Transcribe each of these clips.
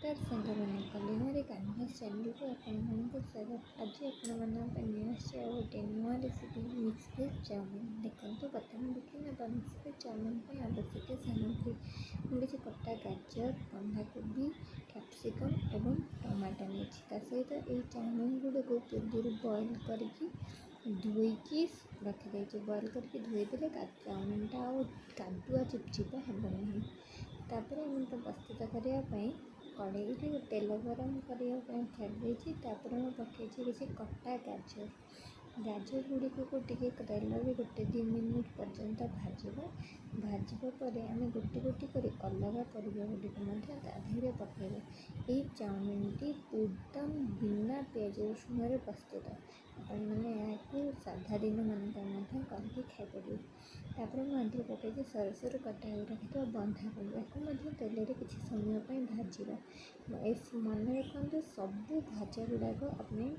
नमस्कार साଙ୍ଗमाने कलिंगारी कैनभास चैनल को आपको स्वागत। आज आपसे गोटे नुआ रेसिपी मिक्स वेज चाउमिन देखो। प्रथम देखिए मिक्स वेज चाउमिन आवश्यक सामग्री मुझे कटा गाजर, बंधाकोबी, कैप्सिकम और टमाटो नहीं सहित ये चाउमिन गुड़ को पूर्व बॉइल करके धोईकी रखिदे। बॉइल करके धोईदे चाउमिनटा कादुआ चिपचिपा हेबना। तापर आम प्रस्तुत करने कड़े तेल गरम करने छाड़ी पकई किसी कटा गाजर गुड़ी को तेल में गोटे 2 मिनट पर्यंत भाजपर आम गोटी गोटी कर अलग परिवा गुड़िक ताधीरे पकईबा। ये चाउमिन टी एकदम बिना पियाज रसुण प्रस्तुत। आपको साधा दिन मानक करके खाईपर। तापर मुझे पकई सरसर कटा रखी बंधाकोबी या तेल में किसी समय भाजवा। मन रखते सबू भाजा गुड़ाक अपने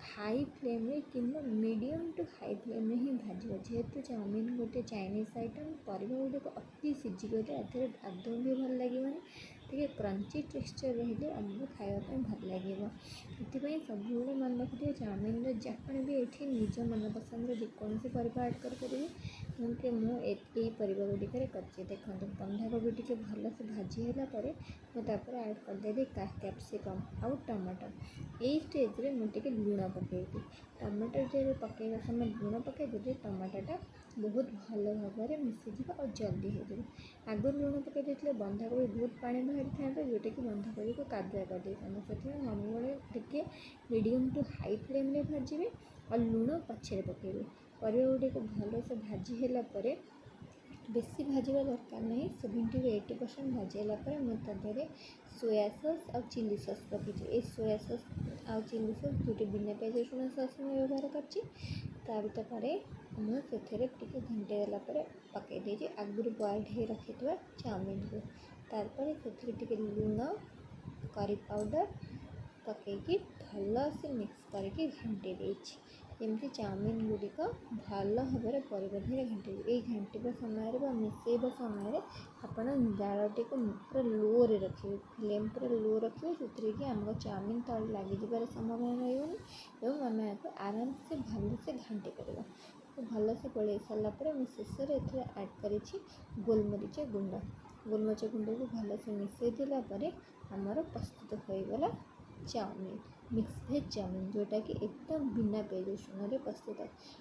हाई फ्लेम कि मीडियम टू हाई फ्लेम में ही भाजवा। जेहेतु चाउमिन गोटे चाइनीज आइटम परिवा गुड़िक अति सीझीगले आदौ भी भल लगे टे क्रंची टेक्सचर रही आमको खावाई भल लगे। ये सब मन रखिए चाउमिन जहाँ भी ये निज मन पसंद जेकोसी परिवा ऐड करेंगे। मुझे परिवा गुड़िक कर देखो बंधाकोबी टी भल से भाजीला मुझे ऐड करदेली कैप्सिकम आउ टमाटो। यही स्टेज रे मुझे लुण पकईदी। टमाटो जो पकईवा समय लुण पकईदे टमाटोटा बहुत भल भाव में मिसीज और जल्दी हो। आगुरी लुण पकई बंधाकोबी बहुत पानी बाहरी था जोटा कि बंधाकोबी को कादुआ कर से सबुले मीडियम टू हाई फ्लेम में भाजबे और लुण पछे पकईबे। परिवा गुड़िक भल से भाजीला बेसी भाजवा दरकार नहीं। 70 to 80% भाजीला मुझे सोया सॉस और चिली सॉस पकई। ये सोया सॉस और चिली सॉस दुटी बिना पियाज रसुण सॉस में व्यवहार कर मुझे घंटे गला पकई दे आगुरी बॉइल्ड हो रखि चाउमिन को। तापर से लुण करी पाउडर पकईकी भल से मिक्स करके घाटी देछि। एमती चाउमिन गुड़िक भल भाव में परिवार घाटे। ये घाटा समय मिसेब समय आप जालटी को पूरा लो रे रखिए। फ्लेम पूरा लो रखिए जो कि आम चाउमिन तले लगिजार संभावना रही आम आपको आराम से भल से घाटी करवा। तो भल से गोल सारापर मुझे शेष में ऐड कर गोलमरीच गुंड। गोलमरीच गुंड को भल से मिसई देलापर आमर प्रस्तुत होगला चाउमिन मिक्स वेज चाउमिन जोटा कि एकदम बिना पियाज रसुण प्रस्तुत।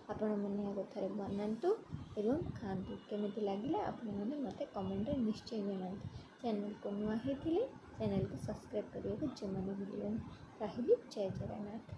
आपण मैंने थे बनातु एवं खातु केमी लगे आपने मत कमेंट निश्चय जनातु। चैनल को नुआ होती चैनल को सब्सक्राइब करने को जो मैंने भूल रही। जय जगन्नाथ।